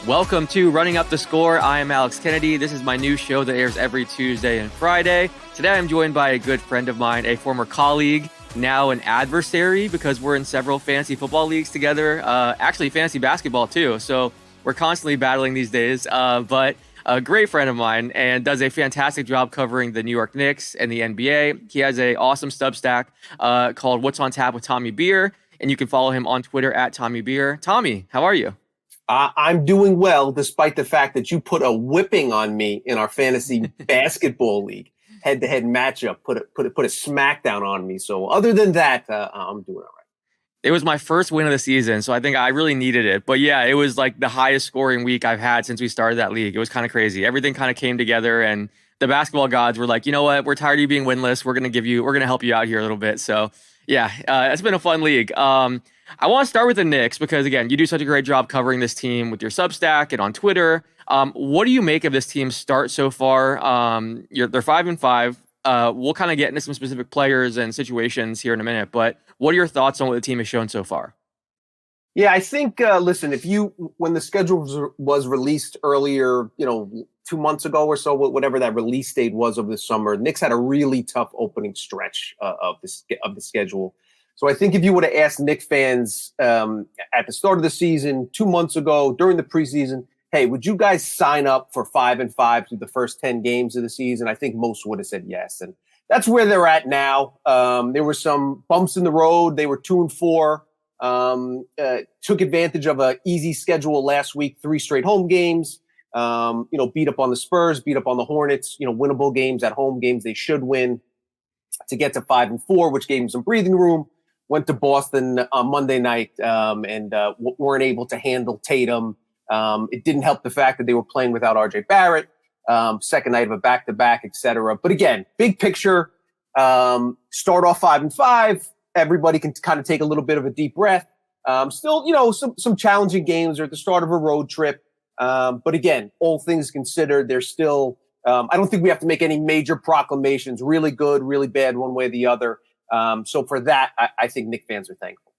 Welcome to Running Up the Score. I am Alex Kennedy. This is my new show that airs every Tuesday and Friday. Today I'm joined by a good friend of mine, a former colleague, now an adversary because we're in several fantasy football leagues together, actually fantasy basketball too. So we're constantly battling these days, but a great friend of mine and does a fantastic job covering the New York Knicks and the NBA. He has an awesome Substack called What's on Tap with Tommy Beer, and you can follow him on Twitter at Tommy Beer. Tommy, how are you? I'm doing well, despite the fact that you put a whipping on me in our fantasy basketball league head-to-head matchup. Put a smackdown on me. So other than that, I'm doing all right. It was my first win of the season, so I think I really needed it. But yeah, it was like the highest scoring week I've had since we started that league. It was kind of crazy. Everything kind of came together, and the basketball gods were like, you know what? We're tired of you being winless. We're gonna help you out here a little bit. So yeah, it's been a fun league. I want to start with the Knicks because, again, you do such a great job covering this team with your Substack and on Twitter. What do you make of this team's start so far? They're 5-5. We'll kind of get into some specific players and situations here in a minute, but what are your thoughts on what the team has shown so far? Yeah, I think, listen, when the schedule was released earlier, 2 months ago or so, whatever that release date was of the summer, Knicks had a really tough opening stretch of the schedule. So I think if you would have asked Knicks fans at the start of the season, 2 months ago, during the preseason, hey, would you guys sign up for 5-5 through the first 10 games of the season? I think most would have said yes. And that's where they're at now. There were some bumps in the road. They were 2-4. Took advantage of an easy schedule last week, 3 straight home games. Beat up on the Spurs, beat up on the Hornets, winnable games at home, games they should win to get to 5-4, which gave them some breathing room. Went to Boston on Monday night and weren't able to handle Tatum. It didn't help the fact that they were playing without RJ Barrett, second night of a back-to-back, et cetera. But again, big picture, start off 5-5. Everybody can kind of take a little bit of a deep breath. Still, some challenging games are at the start of a road trip. But again, all things considered, they're still I don't think we have to make any major proclamations, really good, really bad, one way or the other. So for that, I think Knicks fans are thankful.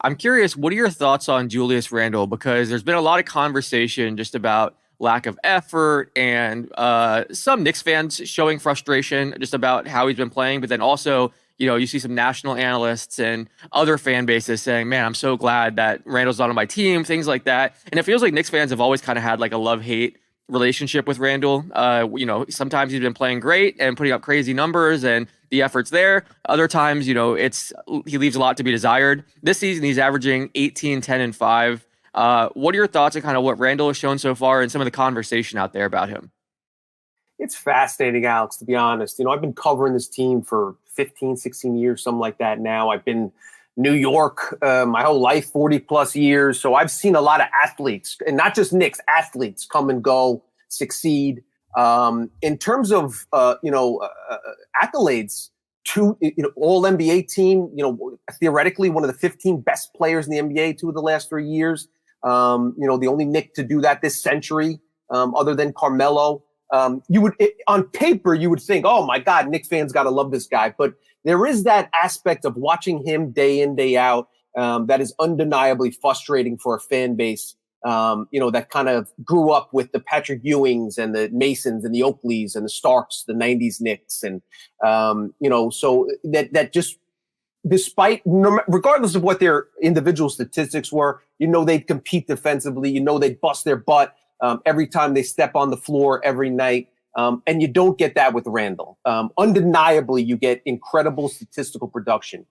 I'm curious, what are your thoughts on Julius Randle? Because there's been a lot of conversation just about lack of effort and some Knicks fans showing frustration just about how he's been playing. But then also, you see some national analysts and other fan bases saying, man, I'm so glad that Randle's not on my team, things like that. And it feels like Knicks fans have always kind of had like a love-hate relationship with Randle. Sometimes he's been playing great and putting up crazy numbers and the effort's there. Other times, he leaves a lot to be desired. This season, he's averaging 18, 10, and 5. What are your thoughts on kind of what Randle has shown so far and some of the conversation out there about him? It's fascinating, Alex, to be honest. I've been covering this team for 15, 16 years, something like that now. I've been New York my whole life, 40 plus years. So I've seen a lot of athletes, and not just Knicks, athletes come and go, succeed. In terms of, accolades, all NBA team, theoretically one of the 15 best players in the NBA 2 of the last 3 years. The only Knick to do that this century, other than Carmelo. On paper, you would think, oh my God, Knicks fans got to love this guy. But there is that aspect of watching him day in, day out, that is undeniably frustrating for a fan base, that kind of grew up with the Patrick Ewings and the Masons and the Oakleys and the Starks, the 90s Knicks. And, so that just, regardless of what their individual statistics were, they'd compete defensively, they'd bust their butt every time they step on the floor every night. And you don't get that with Randle. Undeniably, you get incredible statistical production.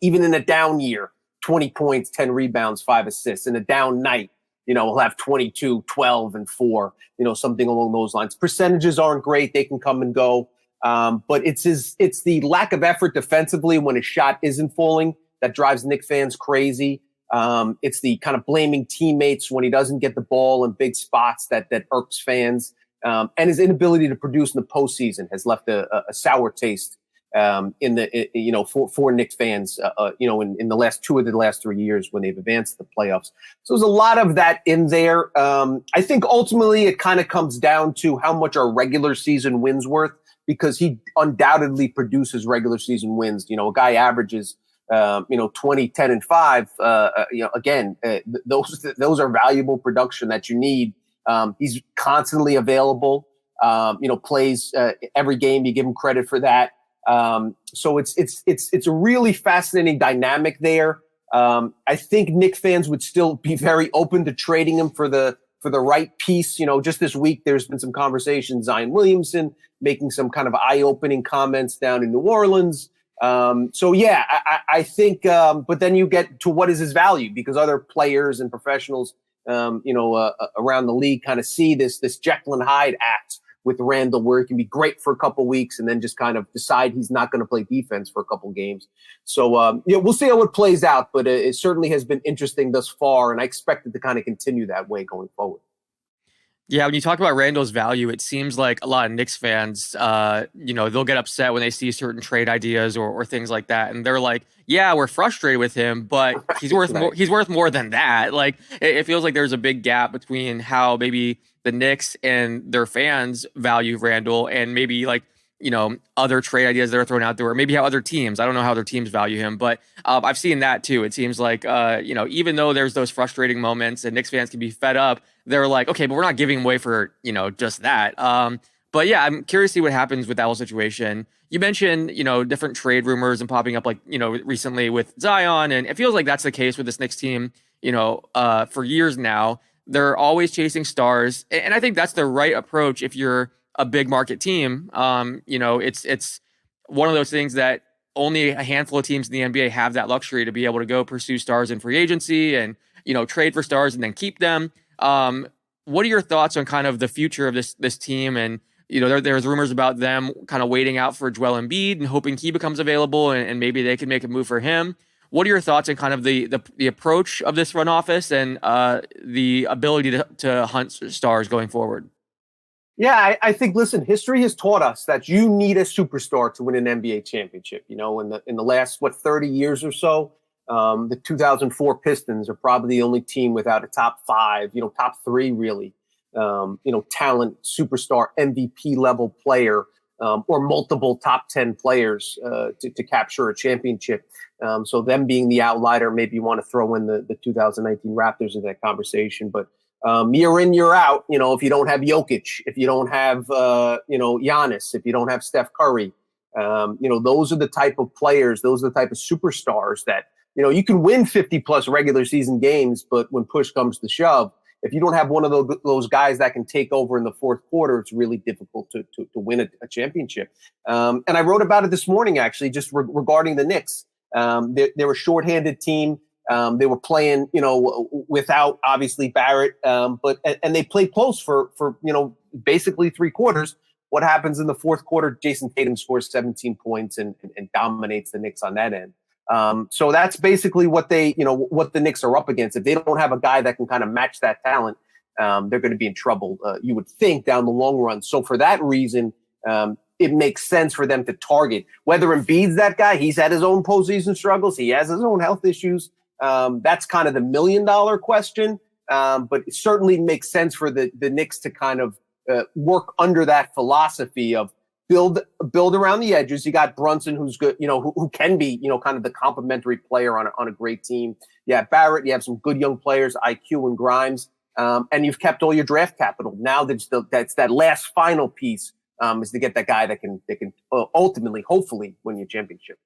Even in a down year, 20 points, 10 rebounds, 5 assists. In a down night, he'll have 22, 12, and 4, something along those lines. Percentages aren't great. They can come and go. But it's the lack of effort defensively when his shot isn't falling that drives Knicks fans crazy. It's the kind of blaming teammates when he doesn't get the ball in big spots that irks fans. And his inability to produce in the postseason has left a sour taste for Knicks fans, in the last 2 of the last 3 years when they've advanced the playoffs. So there's a lot of that in there. I think ultimately it kind of comes down to how much our regular season wins worth, because he undoubtedly produces regular season wins. A guy averages 20, 10, and 5, again, those are valuable production that you need. He's constantly available, plays every game. You give him credit for that. So it's a really fascinating dynamic there. I think Knicks fans would still be very open to trading him for the right piece. Just this week, there's been some conversation, Zion Williamson making some kind of eye-opening comments down in New Orleans. I think, but then you get to what is his value, because other players and professionals, around the league kind of see this Jekyll and Hyde act with Randle, where he can be great for a couple weeks and then just kind of decide he's not going to play defense for a couple games. So, we'll see how it plays out, but it certainly has been interesting thus far, and I expect it to kind of continue that way going forward. Yeah, when you talk about Randall's value, it seems like a lot of Knicks fans, they'll get upset when they see certain trade ideas or things like that, and they're like, "Yeah, we're frustrated with him, but he's worth more. He's worth more than that." Like, it feels like there's a big gap between how maybe the Knicks and their fans value Randall, and maybe like other trade ideas that are thrown out there, or maybe how other teams. I don't know how other teams value him, but I've seen that too. It seems like even though there's those frustrating moments and Knicks fans can be fed up, they're like, okay, but we're not giving away for just that. But yeah, I'm curious to see what happens with that whole situation. You mentioned different trade rumors and popping up recently with Zion, and it feels like that's the case with this Knicks team. For years now, they're always chasing stars, and I think that's the right approach if you're a big market team. It's one of those things that only a handful of teams in the NBA have that luxury to be able to go pursue stars in free agency and trade for stars and then keep them. What are your thoughts on kind of the future of this team? And there's rumors about them kind of waiting out for Joel Embiid and hoping he becomes available and maybe they can make a move for him. What are your thoughts on kind of the approach of this front office and the ability to hunt stars going forward? Yeah, I think, listen, history has taught us that you need a superstar to win an NBA championship. In the last, 30 years or so, the 2004 Pistons are probably the only team without a top 5, top 3 really, talent, superstar, MVP level player, or multiple top 10 players to capture a championship. So them being the outlier, maybe you want to throw in the 2019 Raptors in that conversation, but year in, year out, if you don't have Jokic, if you don't have, Giannis, if you don't have Steph Curry, those are the type of players, those are the type of superstars that, you can win 50 plus regular season games, but when push comes to shove, if you don't have one of those guys that can take over in the fourth quarter, it's really difficult to win a championship. And I wrote about it this morning, actually, just regarding the Knicks. They're a shorthanded team. They were playing, without obviously Barrett, but they played close for basically 3 quarters. What happens in the fourth quarter? Jason Tatum scores 17 points and dominates the Knicks on that end. So that's basically what what the Knicks are up against. If they don't have a guy that can kind of match that talent, they're going to be in trouble, you would think, down the long run. So for that reason, it makes sense for them to target. Whether Embiid's that guy, he's had his own postseason struggles. He has his own health issues. That's kind of the $1 million question. But it certainly makes sense for the Knicks to kind of work under that philosophy of build around the edges. You got Brunson, who's good, who can be, kind of the complementary player on a great team. You have Barrett, you have some good young players, IQ and Grimes, and you've kept all your draft capital. Now that's that last final piece is to get that guy that can ultimately, hopefully, win you a championship.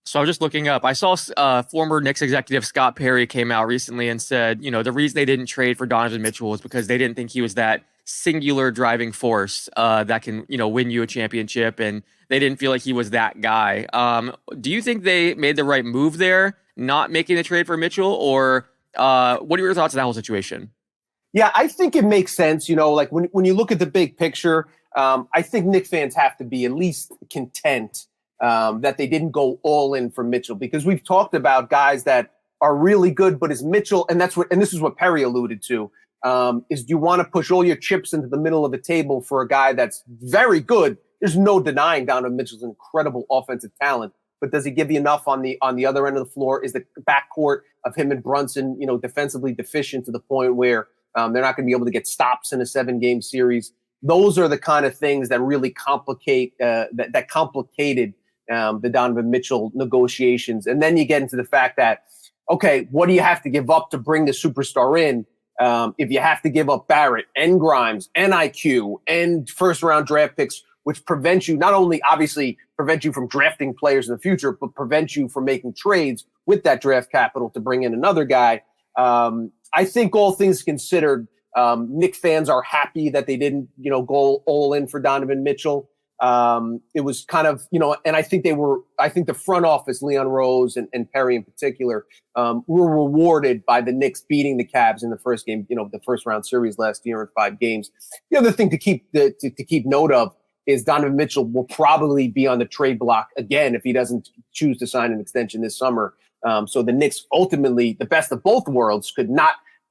So I was just looking up. I saw former Knicks executive Scott Perry came out recently and said, the reason they didn't trade for Donovan Mitchell was because they didn't think he was that singular driving force that can, win you a championship, and they didn't feel like he was that guy. Do you think they made the right move there, not making the trade for Mitchell, or what are your thoughts on that whole situation? Yeah, I think it makes sense. Like when you look at the big picture, I think Knicks fans have to be at least content that they didn't go all in for Mitchell, because we've talked about guys that are really good, but is Mitchell, and this is what Perry alluded to, is do you want to push all your chips into the middle of the table for a guy that's very good? There's no denying Donovan Mitchell's incredible offensive talent, but does he give you enough on the other end of the floor? Is the backcourt of him and Brunson, defensively deficient to the point where they're not going to be able to get stops in a 7-game series? Those are the kind of things that really complicate that complicated the Donovan Mitchell negotiations. And then you get into the fact that, okay, what do you have to give up to bring the superstar in? If you have to give up Barrett and Grimes and IQ and first round draft picks, which prevents you, not only obviously prevent you from drafting players in the future, but prevent you from making trades with that draft capital to bring in another guy. I think all things considered, Knicks fans are happy that they didn't, go all in for Donovan Mitchell. It was kind of, and I think the front office, Leon Rose and Perry in particular, were rewarded by the Knicks beating the Cavs in the first game, the first round series last year in 5 games. The other thing to keep note of is Donovan Mitchell will probably be on the trade block again if he doesn't choose to sign an extension this summer. So the Knicks ultimately, the best of both worlds,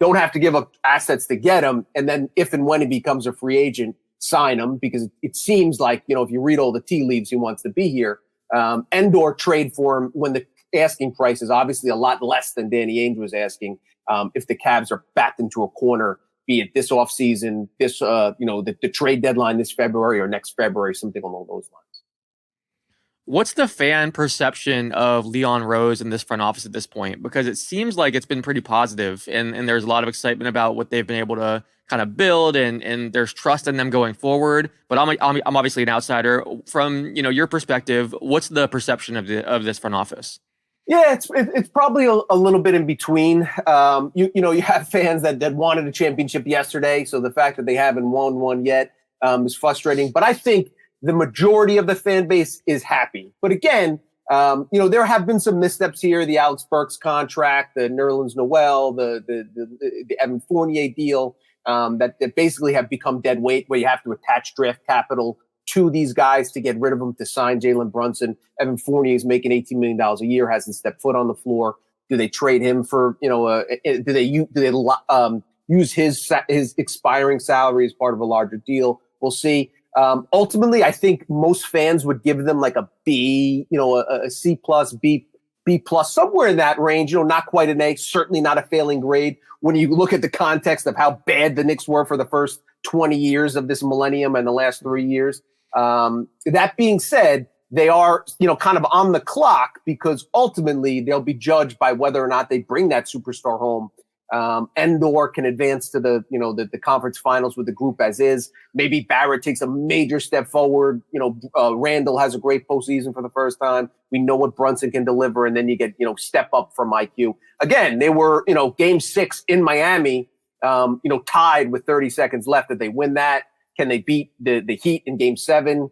don't have to give up assets to get him. And then if and when he becomes a free agent, sign him, because it seems like, if you read all the tea leaves, he wants to be here, and or trade for him when the asking price is obviously a lot less than Danny Ainge was asking. If the Cavs are backed into a corner, be it this offseason, the trade deadline this February or next February, something along those lines. What's the fan perception of Leon Rose in this front office at this point? Because it seems like it's been pretty positive, and there's a lot of excitement about what they've been able to kind of build, and there's trust in them going forward. But I'm obviously an outsider. From your perspective, what's the perception of this front office? Yeah, it's probably a little bit in between. You have fans that wanted a championship yesterday, so the fact that they haven't won one yet is frustrating. But I think the majority of the fan base is happy. But again, there have been some missteps here: the Alex Burks contract, the Nerlens Noel, the Evan Fournier deal, that basically have become dead weight, where you have to attach draft capital to these guys to get rid of them to sign Jalen Brunson. Evan Fournier is making $18 million a year, hasn't stepped foot on the floor. Do they trade him for, do they use his expiring salary as part of a larger deal? We'll see. Ultimately, I think most fans would give them like a B, a C plus, B plus, somewhere in that range, not quite an A, certainly not a failing grade. When you look at the context of how bad the Knicks were for the first 20 years of this millennium and the last 3 years. That being said, they are, kind of on the clock, because ultimately they'll be judged by whether or not they bring that superstar home, and or can advance to the conference finals with the group as is. Maybe Barrett takes a major step forward. Randle has a great postseason for the first time. We know what Brunson can deliver, and then you get, step up from IQ. Again, they were, game 6 in Miami, tied with 30 seconds left. Did they win that? Can they beat the Heat in game 7?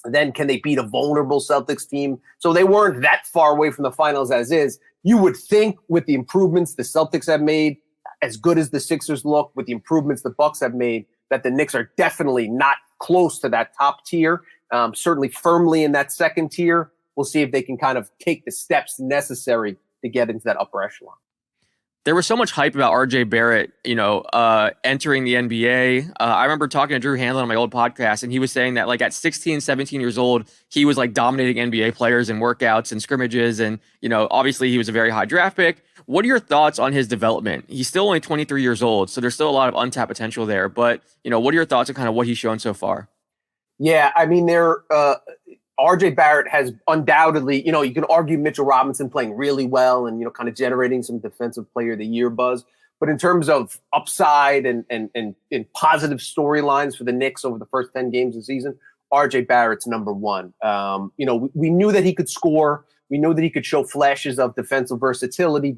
Then can they beat a vulnerable Celtics team? So they weren't that far away from the finals as is. You would think with the improvements the Celtics have made, as good as the Sixers look, with the improvements the Bucks have made, that the Knicks are definitely not close to that top tier, certainly firmly in that second tier. We'll see if they can kind of take the steps necessary to get into that upper echelon. There was so much hype about RJ Barrett, entering the NBA. I remember talking to Drew Hanlon on my old podcast, and he was saying that like at 16, 17 years old, he was like dominating NBA players in workouts and scrimmages. And, obviously he was a very high draft pick. What are your thoughts on his development? He's still only 23 years old, so there's still a lot of untapped potential there. But, what are your thoughts on kind of what he's shown so far? Yeah, I mean, RJ Barrett has undoubtedly, you can argue Mitchell Robinson playing really well and, kind of generating some defensive player of the year buzz. But in terms of upside and positive storylines for the Knicks over the first 10 games of the season, RJ Barrett's number one. We knew that he could score. We knew that he could show flashes of defensive versatility,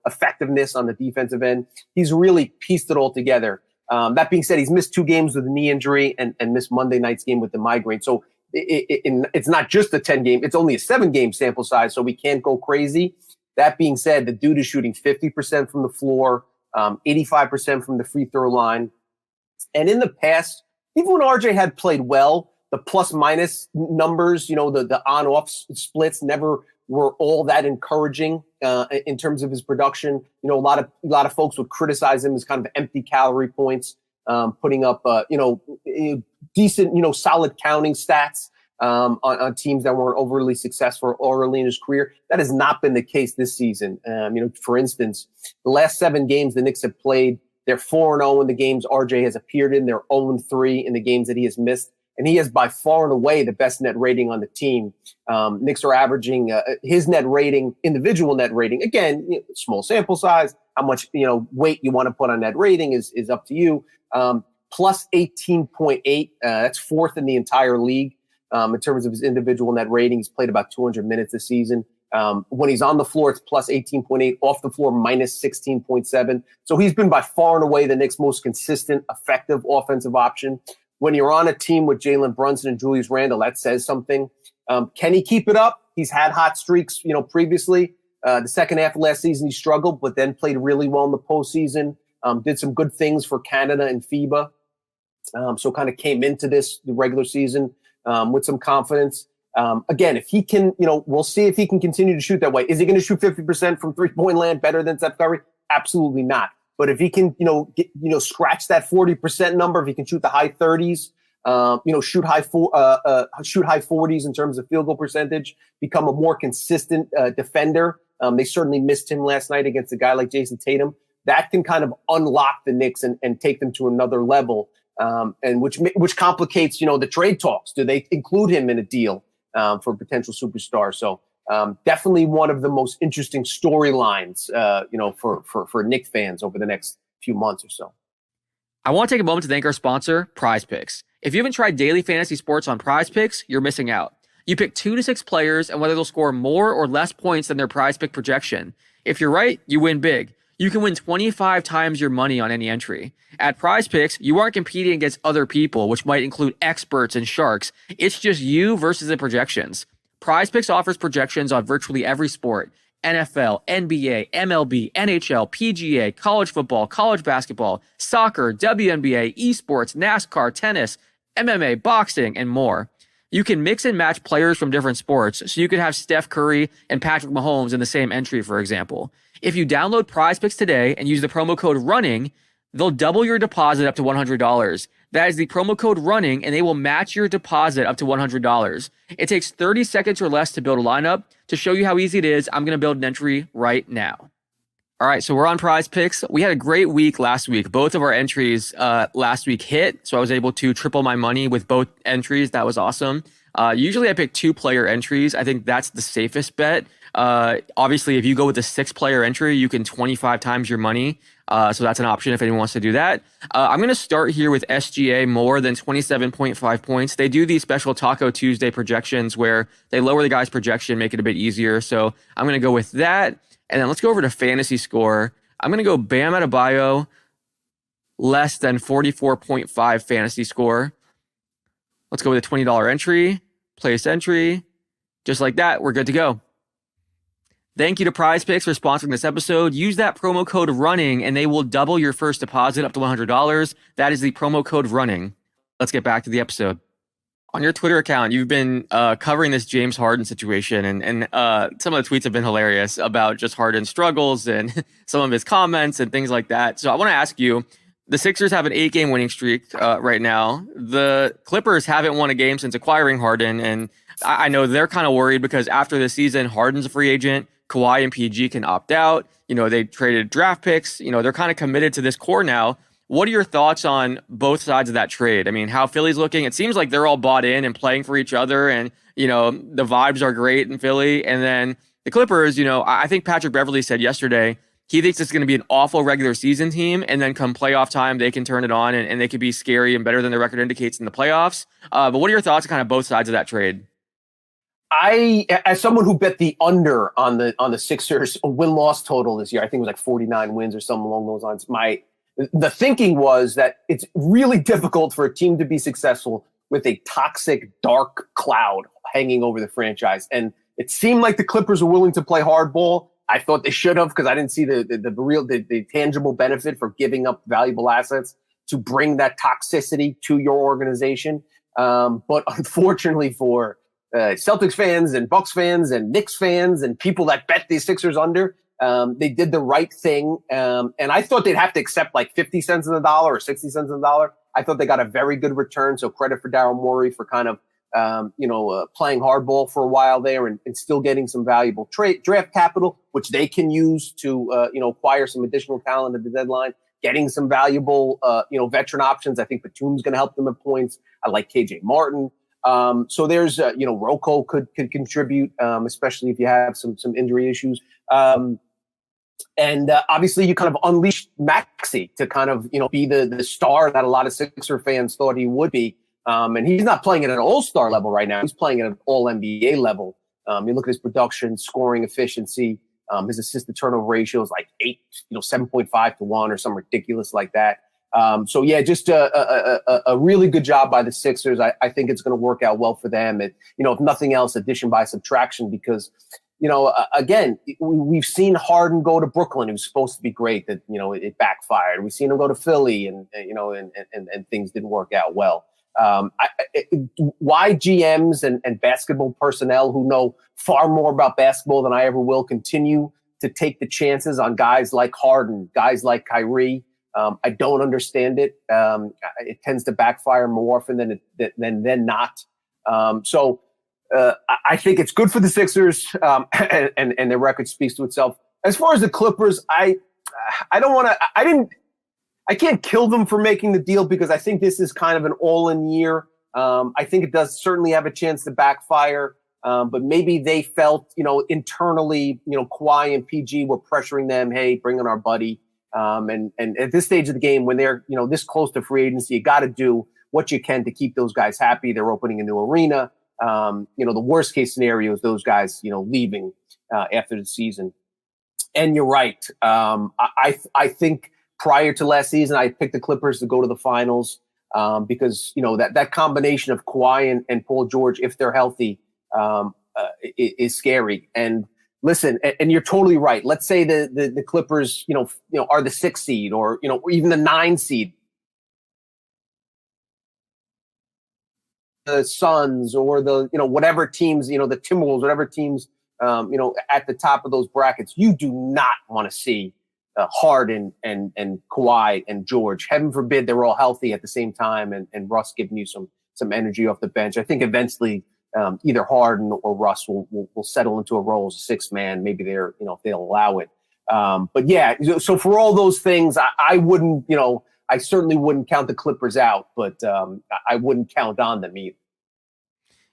effectiveness on the defensive end. He's really pieced it all together. That being said, he's missed 2 games with a knee injury and missed Monday night's game with the migraine. So it's not just a 10 game, it's only a 7 game sample size, so we can't go crazy. That being said, the dude is shooting 50% from the floor, 85% from the free throw line. And in the past, even when RJ had played well, the plus minus numbers, the on off splits never were all that encouraging in terms of his production. A lot of folks would criticize him as kind of empty calorie points, putting up decent, solid counting stats on teams that weren't overly successful early in his career. That has not been the case this season. For instance, the last 7 games the Knicks have played, they're 4-0 in the games RJ has appeared in. They're 0-3 in the games that he has missed. and he has by far and away the best net rating on the team. Knicks are averaging his net rating, individual net rating. Again, small sample size. How much weight you want to put on net rating is up to you. Plus 18.8. That's fourth in the entire league in terms of his individual net rating. He's played about 200 minutes this season. When he's on the floor, it's plus 18.8. Off the floor, minus 16.7. So he's been by far and away the Knicks' most consistent, effective offensive option. When you're on a team with Jalen Brunson and Julius Randle, that says something. Can he keep it up? He's had hot streaks, previously. The second half of last season, he struggled, but then played really well in the postseason. Did some good things for Canada and FIBA. So kind of came into the regular season with some confidence. Again, if he can, we'll see if he can continue to shoot that way. Is he going to shoot 50% from three-point land better than Steph Curry? Absolutely not. But if he can, scratch that 40% number, if he can shoot the high 30s, shoot high 40s in terms of field goal percentage, become a more consistent defender. They certainly missed him last night against a guy like Jason Tatum. That can kind of unlock the Knicks and take them to another level, and which complicates, the trade talks. Do they include him in a deal for a potential superstar? So definitely one of the most interesting storylines, for Knicks fans over the next few months or so. I want to take a moment to thank our sponsor, Prize Picks. If you haven't tried daily fantasy sports on Prize Picks, you're missing out. You pick 2 to 6 players and whether they'll score more or less points than their Prize Pick projection. If you're right, you win big. You can win 25 times your money on any entry. At Prize Picks, you aren't competing against other people, which might include experts and sharks. It's just you versus the projections. Prize Picks offers projections on virtually every sport: NFL, NBA, MLB, NHL, PGA, college football, college basketball, soccer, WNBA, esports, NASCAR, tennis, MMA, boxing, and more. You can mix and match players from different sports, so you could have Steph Curry and Patrick Mahomes in the same entry, for example. If you download Prize Picks today and use the promo code RUNNING, they'll double your deposit up to $100. That is the promo code RUNNING, and they will match your deposit up to $100. It takes 30 seconds or less to build a lineup. To show you how easy it is, I'm going to build an entry right now. All right, so we're on Prize Picks. We had a great week last week. Both of our entries last week hit, so I was able to triple my money with both entries. That was awesome. Usually I pick 2-player entries. I think that's the safest bet. Obviously, if you go with a 6-player entry, you can 25 times your money. So that's an option if anyone wants to do that. I'm going to start here with SGA more than 27.5 points. They do these special Taco Tuesday projections where they lower the guy's projection, make it a bit easier. So I'm going to go with that. And then let's go over to fantasy score. I'm going to go Bam Adebayo, less than 44.5 fantasy score. Let's go with a $20 entry, place entry. Just like that, we're good to go. Thank you to Prize Picks for sponsoring this episode. Use that promo code RUNNING and they will double your first deposit up to $100. That is the promo code RUNNING. Let's get back to the episode. On your Twitter account, you've been covering this James Harden situation, and some of the tweets have been hilarious about just Harden's struggles and some of his comments and things like that. So I want to ask you, the Sixers have an 8-game winning streak right now. The Clippers haven't won a game since acquiring Harden, and I know they're kind of worried because after the season, Harden's a free agent. Kawhi and PG can opt out. They traded draft picks. They're kind of committed to this core now. What are your thoughts on both sides of that trade? I mean, how Philly's looking? It seems like they're all bought in and playing for each other, and the vibes are great in Philly. And then the Clippers, I think Patrick Beverley said yesterday he thinks it's going to be an awful regular season team, and then come playoff time, they can turn it on and they could be scary and better than the record indicates in the playoffs. But what are your thoughts on kind of both sides of that trade? As someone who bet the under on the Sixers win-loss total this year, I think it was like 49 wins or something along those lines. The thinking was that it's really difficult for a team to be successful with a toxic, dark cloud hanging over the franchise. And it seemed like the Clippers were willing to play hardball. I thought they should have, because I didn't see the tangible benefit for giving up valuable assets to bring that toxicity to your organization. But unfortunately for Celtics fans and Bucks fans and Knicks fans and people that bet these Sixers under, they did the right thing. And I thought they'd have to accept like 50 cents on the dollar or 60 cents on the dollar. I thought they got a very good return. So credit for Daryl Morey for kind of playing hardball for a while there and still getting some valuable draft capital, which they can use to, acquire some additional talent at the deadline, getting some valuable, veteran options. I think Batum's going to help them at points. I like KJ Martin. So there's, Rocco could contribute, especially if you have some injury issues. And obviously you kind of unleashed Maxey to kind of, be the star that a lot of Sixer fans thought he would be. And he's not playing at an all-star level right now. He's playing at an all-NBA level. You look at his production, scoring efficiency, his assist-to-turnover ratio is like 7.5 to 1 or something ridiculous like that. Just a really good job by the Sixers. I think it's going to work out well for them. And, if nothing else, addition by subtraction, because, again, we've seen Harden go to Brooklyn. It was supposed to be great that, it backfired. We've seen him go to Philly and things didn't work out well. Why GMs and basketball personnel who know far more about basketball than I ever will continue to take the chances on guys like Harden, guys like Kyrie. I don't understand it. It tends to backfire more often than not. I think it's good for the Sixers, and their record speaks to itself. As far as the Clippers, I can't kill them for making the deal because I think this is kind of an all-in year. I think it does certainly have a chance to backfire, but maybe they felt, internally, Kawhi and PG were pressuring them, hey, bring in our buddy. And at this stage of the game, when they're, this close to free agency, you got to do what you can to keep those guys happy. They're opening a new arena. The worst case scenario is those guys, leaving after the season. And you're right. I think prior to last season, I picked the Clippers to go to the finals because, that combination of Kawhi and Paul George, if they're healthy, is scary. And listen, and you're totally right. Let's say the Clippers, are the 6 seed or, even the 9 seed. The Suns or the, whatever teams, the Timberwolves, whatever teams, at the top of those brackets, you do not want to see Harden and Kawhi and George. Heaven forbid they're all healthy at the same time and Russ giving you some energy off the bench. I think eventually either Harden or Russ will settle into a role as a 6th man. Maybe they're, if they'll allow it. But yeah, so for all those things, I wouldn't, I certainly wouldn't count the Clippers out, but I wouldn't count on them either.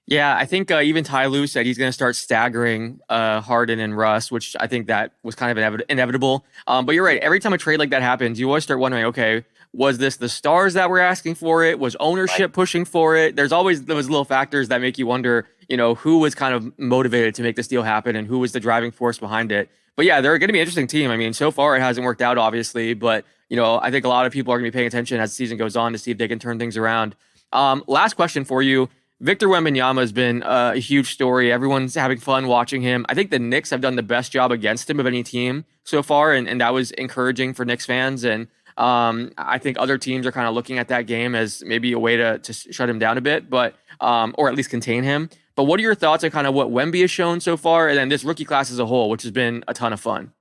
Yeah, I think even Ty Lue said he's going to start staggering Harden and Russ, which I think that was kind of inevitable. But you're right. Every time a trade like that happens, you always start wondering, okay, was this the stars that were asking for it? Was ownership pushing for it? There's always those little factors that make you wonder, who was kind of motivated to make this deal happen and who was the driving force behind it. But yeah, they're going to be an interesting team. I mean, so far it hasn't worked out, obviously, but I think a lot of people are going to be paying attention as the season goes on to see if they can turn things around. Last question for you. Victor Wembanyama has been a huge story. Everyone's having fun watching him. I think the Knicks have done the best job against him of any team so far, and that was encouraging for Knicks fans. And I think other teams are kind of looking at that game as maybe a way to shut him down a bit, but or at least contain him. But what are your thoughts on kind of what Wemby has shown so far, and then this rookie class as a whole, which has been a ton of fun?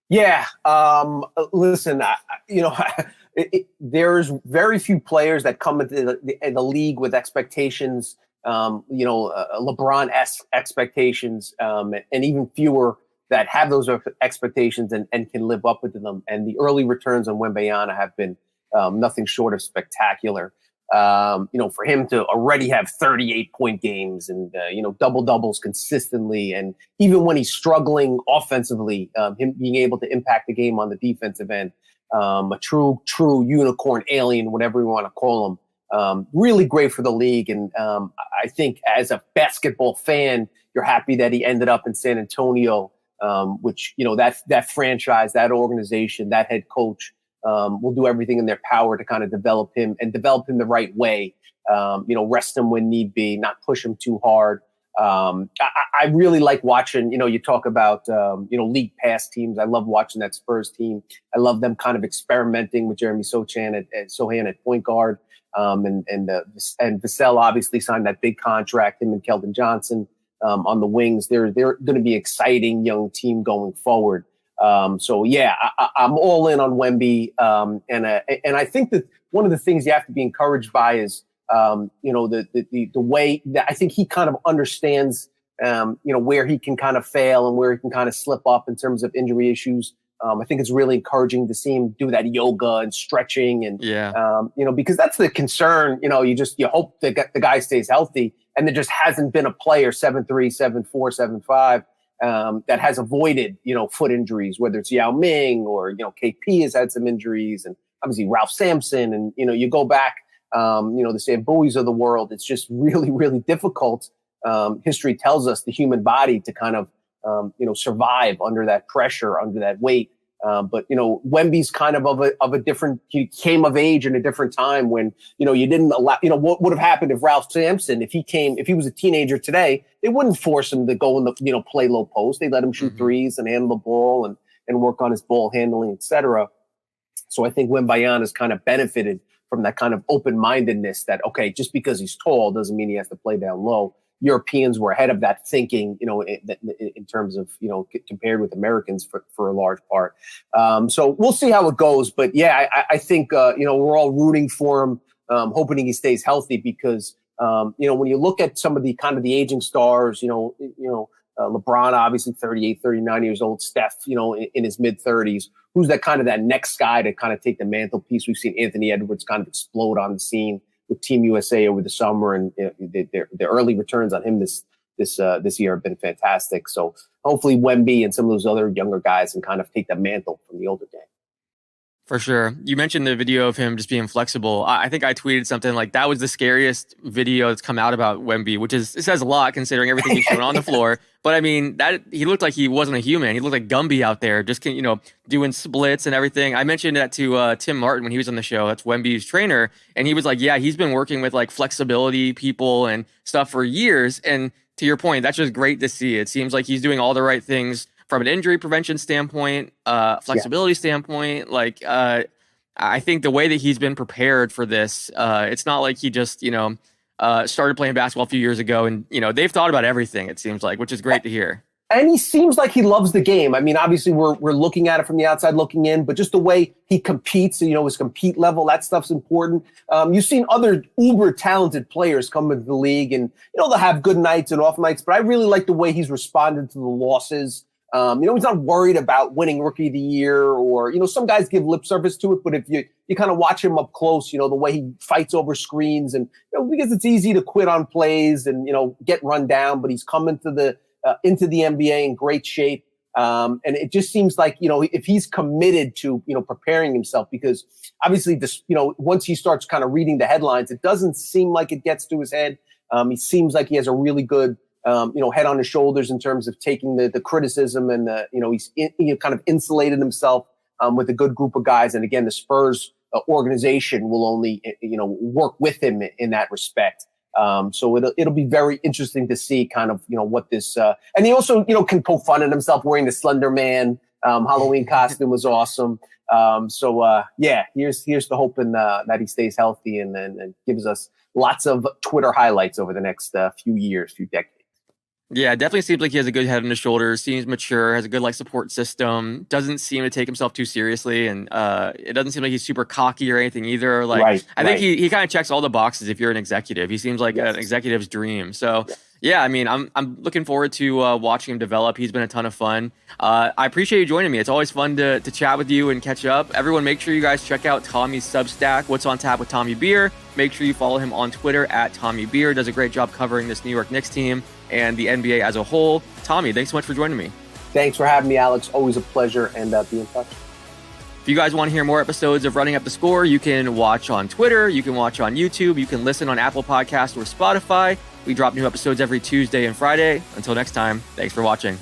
Yeah. Listen, there's very few players that come into the league with expectations, LeBron-esque expectations, and even fewer that have those expectations and can live up to them. And the early returns on Wembanyama have been nothing short of spectacular. For him to already have 38-point games and, double doubles consistently. And even when he's struggling offensively, him being able to impact the game on the defensive end, a true unicorn alien, whatever you want to call him. Really great for the league. And I think as a basketball fan, you're happy that he ended up in San Antonio, which, that franchise, that organization, that head coach, will do everything in their power to kind of develop him the right way. Rest him when need be, not push him too hard. I really like watching, you talk about, league pass teams. I love watching that Spurs team. I love them kind of experimenting with Jeremy Sohan at point guard. And Vassell obviously signed that big contract, him and Keldon Johnson, on the wings. They're going to be an exciting young team going forward. I'm all in on Wemby. And I think that one of the things you have to be encouraged by is, The way that I think he kind of understands, where he can kind of fail and where he can kind of slip up in terms of injury issues. I think it's really encouraging to see him do that yoga and stretching and, because that's the concern. You hope the guy stays healthy, and there just hasn't been a player 7'3", 7'4", 7'5", that has avoided, foot injuries, whether it's Yao Ming or, KP has had some injuries, and obviously Ralph Sampson. And, you go back, the Sam Bowies of the world. It's just really, really difficult. History tells us the human body to kind of, survive under that pressure, under that weight. But Wemby's kind of a different, he came of age in a different time when, you didn't allow, what would have happened if Ralph Sampson, if he was a teenager today, they wouldn't force him to go in the, play low post. They let him shoot threes and handle the ball and work on his ball handling, etc. So I think Wembanyama has kind of benefited from that kind of open-mindedness that, okay, just because he's tall doesn't mean he has to play down low. Europeans were ahead of that thinking, in terms of, compared with Americans for a large part. So we'll see how it goes. But yeah, I think, we're all rooting for him, hoping he stays healthy because, when you look at some of the kind of the aging stars, LeBron, obviously 38, 39 years old, Steph, in his mid 30s, who's that kind of that next guy to kind of take the mantelpiece? We've seen Anthony Edwards kind of explode on the scene with Team USA over the summer, and the early returns on him this year have been fantastic. So hopefully Wemby and some of those other younger guys can kind of take the mantle from the older gang. For sure. You mentioned the video of him just being flexible. I think I tweeted something like that was the scariest video that's come out about Wemby, it says a lot considering everything he's doing on the floor. But I mean, that he looked like he wasn't a human. He looked like Gumby out there, just doing splits and everything. I mentioned that to Tim Martin when he was on the show. That's Wemby's trainer, and he was like, "Yeah, he's been working with like flexibility people and stuff for years." And to your point, that's just great to see. It seems like he's doing all the right things from an injury prevention standpoint, flexibility standpoint. I think the way that he's been prepared for this, it's not like he just, started playing basketball a few years ago and, they've thought about everything, it seems like, which is great to hear. And he seems like he loves the game. I mean, obviously we're looking at it from the outside looking in, but just the way he competes, his compete level, that stuff's important. You've seen other uber talented players come into the league and, they'll have good nights and off nights, but I really like the way he's responded to the losses. He's not worried about winning Rookie of the Year or, some guys give lip service to it. But if you kind of watch him up close, the way he fights over screens and, because it's easy to quit on plays and, get run down, but he's come into the NBA in great shape. And it just seems like, if he's committed to, preparing himself, because obviously this, once he starts kind of reading the headlines, it doesn't seem like it gets to his head. He seems like he has a really good, head on his shoulders in terms of taking the criticism and, he's kind of insulated himself with a good group of guys. And again, the Spurs organization will only, work with him in that respect. So it'll be very interesting to see kind of, what this, and he also, can poke fun at himself wearing the Slender Man Halloween costume was awesome. Here's the hoping that he stays healthy and gives us lots of Twitter highlights over the next few decades. Yeah, it definitely seems like he has a good head on his shoulders, seems mature, has a good support system, doesn't seem to take himself too seriously, and it doesn't seem like he's super cocky or anything either. I think he kind of checks all the boxes if you're an executive. He seems like an executive's dream. So yeah, I mean, I'm looking forward to watching him develop. He's been a ton of fun. I appreciate you joining me. It's always fun to chat with you and catch up. Everyone, make sure you guys check out Tommy's Substack, What's on Tap with Tommy Beer. Make sure you follow him on Twitter at Tommy Beer. Does a great job covering this New York Knicks team and the NBA as a whole. Tommy, thanks so much for joining me. Thanks for having me, Alex. Always a pleasure, and be in touch. If you guys want to hear more episodes of Running Up the Score, you can watch on Twitter, you can watch on YouTube, you can listen on Apple Podcasts or Spotify. We drop new episodes every Tuesday and Friday. Until next time, thanks for watching.